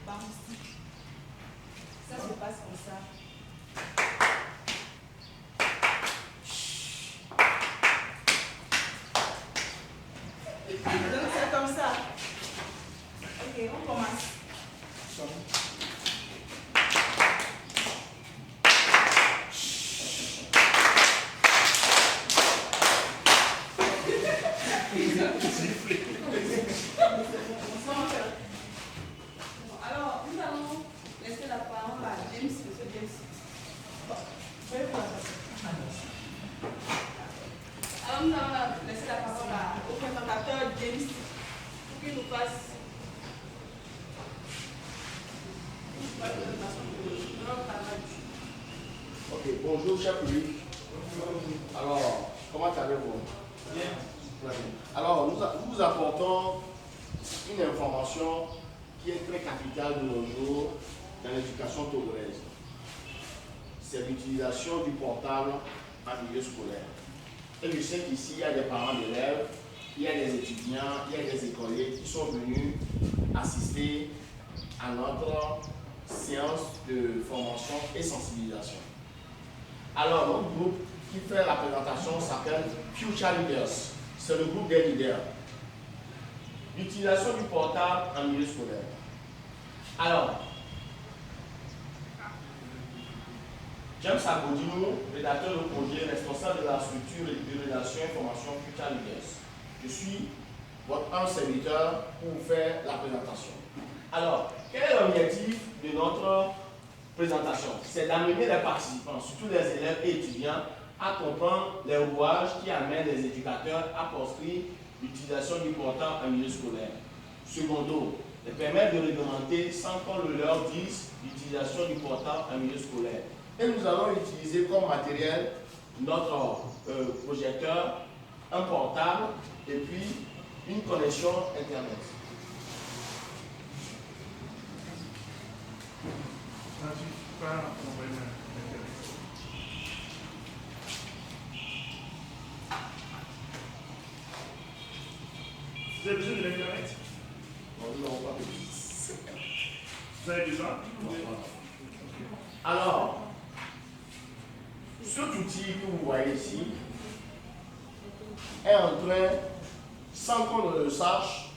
bam, stick. Ça se passe comme ça. Donc c'est comme ça. Ok, on commence. Alors, nous allons laisser la parole à James, monsieur James. Alors, nous allons laisser la parole au présentateur James pour qu'il nous fasse une présentation de notre travail. Ok, bonjour cher public. Alors, comment allez-vous? Bien. Alors, nous vous apportons une information qui est très capitale de nos jours dans l'éducation togolaise. C'est l'utilisation du portable en milieu scolaire. Et je sais qu'ici, il y a des parents d'élèves, il y a des étudiants, il y a des écoliers qui sont venus assister à notre séance de formation et sensibilisation. Alors, notre groupe qui fait la présentation s'appelle Future Leaders. C'est le groupe des leaders. L'utilisation du portable en milieu scolaire. Alors, James Agodino, rédacteur de projet, responsable de la structure de rédaction et formation Future Leaders. Je suis votre humble serviteur pour vous faire la présentation. Alors, quel est l'objectif de notre présentation? C'est d'amener les participants, surtout les élèves et étudiants, à comprendre les rouages qui amènent les éducateurs à proscrire l'utilisation du portable en milieu scolaire. Secondo, les permettre de réglementer sans qu'on le leur dise l'utilisation du portable en milieu scolaire. Et nous allons utiliser comme matériel notre projecteur, un portable et puis une connexion Internet. Vous avez besoin de l'Internet? Non, nous n'avons pas besoin. Vous avez besoin? Alors, cet outil que vous voyez ici est en train, sans qu'on ne le sache,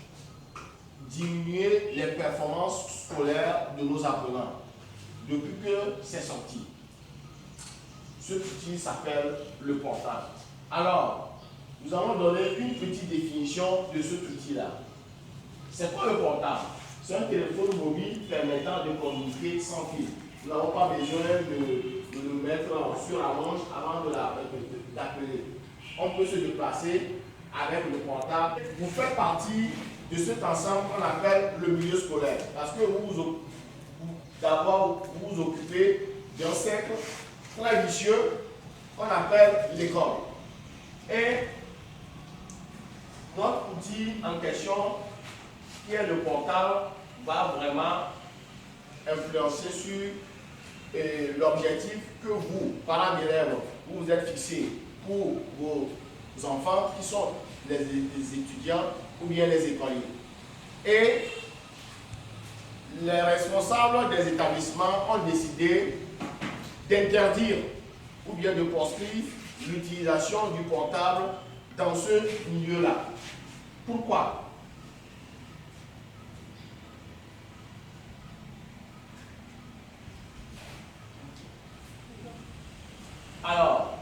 diminuer les performances scolaires de nos apprenants depuis que c'est sorti. Cet outil s'appelle le portable. Alors, nous allons donner une petite définition de cet outil-là. C'est quoi le portable? C'est un téléphone mobile permettant de communiquer sans fil. Nous n'avons pas besoin de le mettre sur la manche avant d'appeler. On peut se déplacer avec le portable. Vous faites partie de cet ensemble qu'on appelle le milieu scolaire. Parce que d'abord, vous vous occupez d'un cercle très vicieux qu'on appelle l'école. Et notre outil en question, qui est le portable, va vraiment influencer sur l'objectif que vous, parents d'élèves, vous vous êtes fixé pour vos enfants qui sont les étudiants ou bien les écoliers. Et les responsables des établissements ont décidé d'interdire ou bien de proscrire l'utilisation du portable dans ce milieu-là. Pourquoi? Alors,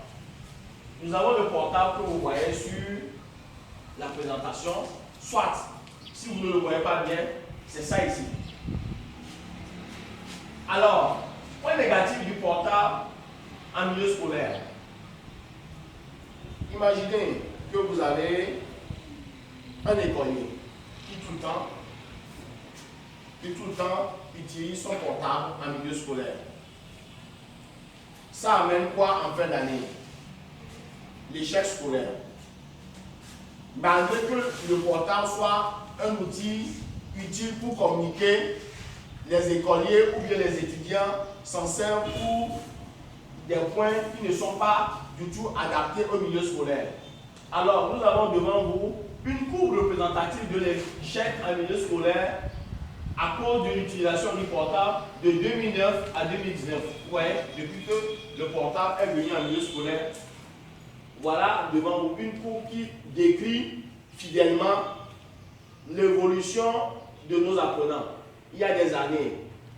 nous avons le portable que vous voyez sur la présentation. Soit, si vous ne le voyez pas bien, c'est ça ici. Alors, point négatif du portable en milieu scolaire. Imaginez que vous avez un écolier qui tout le temps utilise son portable en milieu scolaire. Ça amène quoi en fin d'année? L'échec scolaire. Malgré que le portable soit un outil utile pour communiquer, les écoliers ou bien les étudiants s'en servent pour des points qui ne sont pas du tout adaptés au milieu scolaire. Alors, nous avons devant vous une courbe représentative de l'échec en milieu scolaire à cause de l'utilisation du portable de 2009 à 2019. Ouais, depuis que le portable est venu en milieu scolaire, voilà devant vous une cour qui décrit fidèlement l'évolution de nos apprenants. Il y a des années,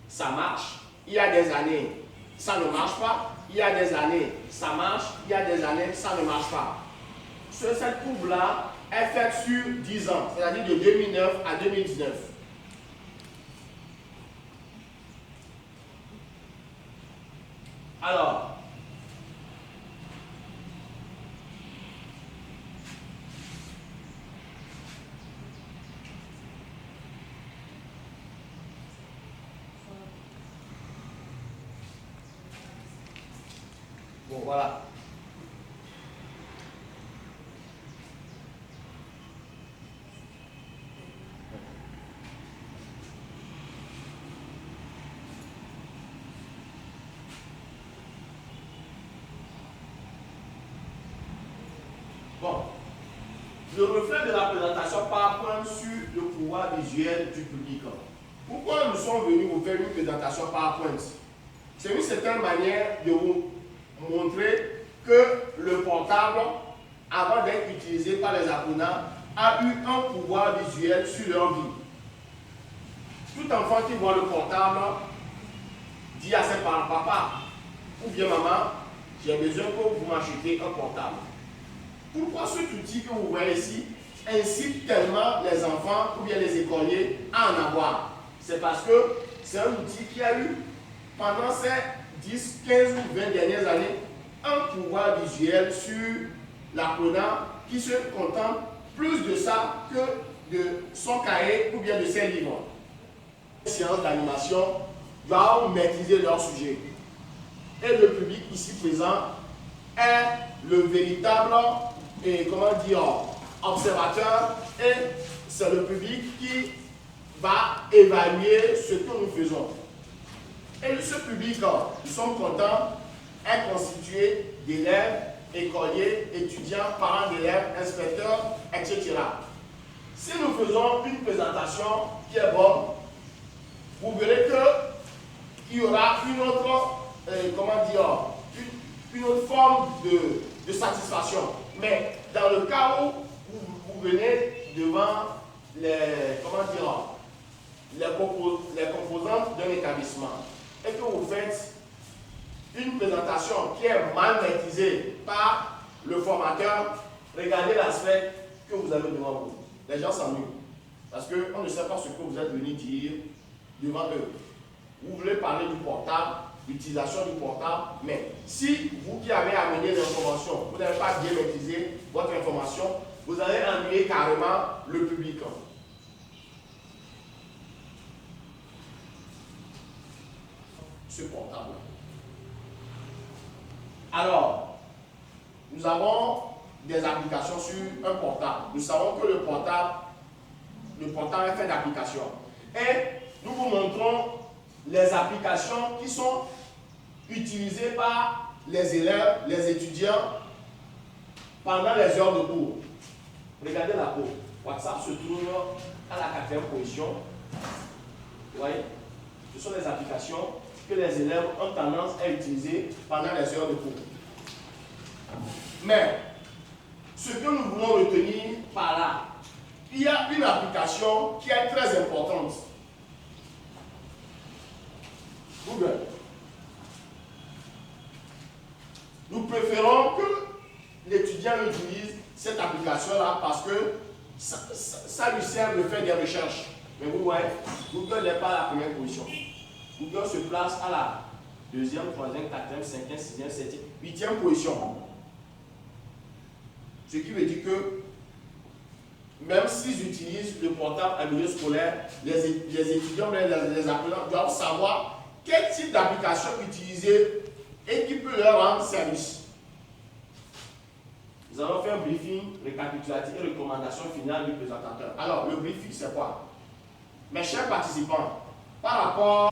ça marche. Il y a des années, ça ne marche pas. Il y a des années, ça marche. Il y a des années, ça ne marche pas. Cette courbe-là est faite sur 10 ans, c'est-à-dire de 2009 à 2019. Alors, bon, voilà. Bon, le reflet de la présentation PowerPoint sur le pouvoir visuel du public. Pourquoi nous sommes venus vous faire une présentation PowerPoint? C'est une certaine manière de vous montrer que le portable, avant d'être utilisé par les apprenants, a eu un pouvoir visuel sur leur vie. Tout enfant qui voit le portable dit à ses parents, papa ou bien maman, j'ai besoin que vous m'achetez un portable. Pourquoi cet outil que vous voyez ici incite tellement les enfants ou bien les écoliers à en avoir? C'est parce que c'est un outil qui a eu, pendant ces 10, 15 ou 20 dernières années, un pouvoir visuel sur l'apprenant qui se contente plus de ça que de son cahier ou bien de ses livres. Les séances d'animation doivent maîtriser leur sujet. Et le public ici présent est le véritable observateur, et c'est le public qui va évaluer ce que nous faisons. Et ce public, nous sommes contents, est constitué d'élèves, écoliers, étudiants, parents d'élèves, inspecteurs, etc. Si nous faisons une présentation qui est bonne, vous verrez qu'il y aura une autre, une autre forme de satisfaction. Mais dans le cas où vous venez devant les composantes d'un établissement et que vous faites une présentation qui est mal maîtrisée par le formateur, regardez l'aspect que vous avez devant vous. Les gens s'ennuient parce qu'on ne sait pas ce que vous êtes venu dire devant eux. Vous voulez parler du portable, l'utilisation du portable, mais si vous qui avez amené l'information, vous n'avez pas bien maîtrisé votre information, vous allez ennuyer carrément le public. Ce portable. Alors, nous avons des applications sur un portable. Nous savons que le portable est fait d'applications. Et nous vous montrons les applications qui sont utilisées par les élèves, les étudiants pendant les heures de cours. Regardez la cour. WhatsApp se trouve à la 4e position. Vous voyez? Ce sont les applications que les élèves ont tendance à utiliser pendant les heures de cours. Mais, ce que nous voulons retenir par là, il y a une application qui est très importante. Google. Nous préférons que l'étudiant utilise cette application-là parce que ça lui sert de faire des recherches. Mais vous voyez, Google n'est pas à la première position. Google se place à la 2e, 3e, 4e, 5e, 6e, 7e, 8e position. Ce qui veut dire que même s'ils utilisent le portable à milieu scolaire, les étudiants, les apprenants doivent savoir quel type d'application utiliser et qui peut leur rendre service. Nous allons faire un briefing récapitulatif et recommandation finale du présentateur. Alors, le briefing, c'est quoi? Mes chers participants, par rapport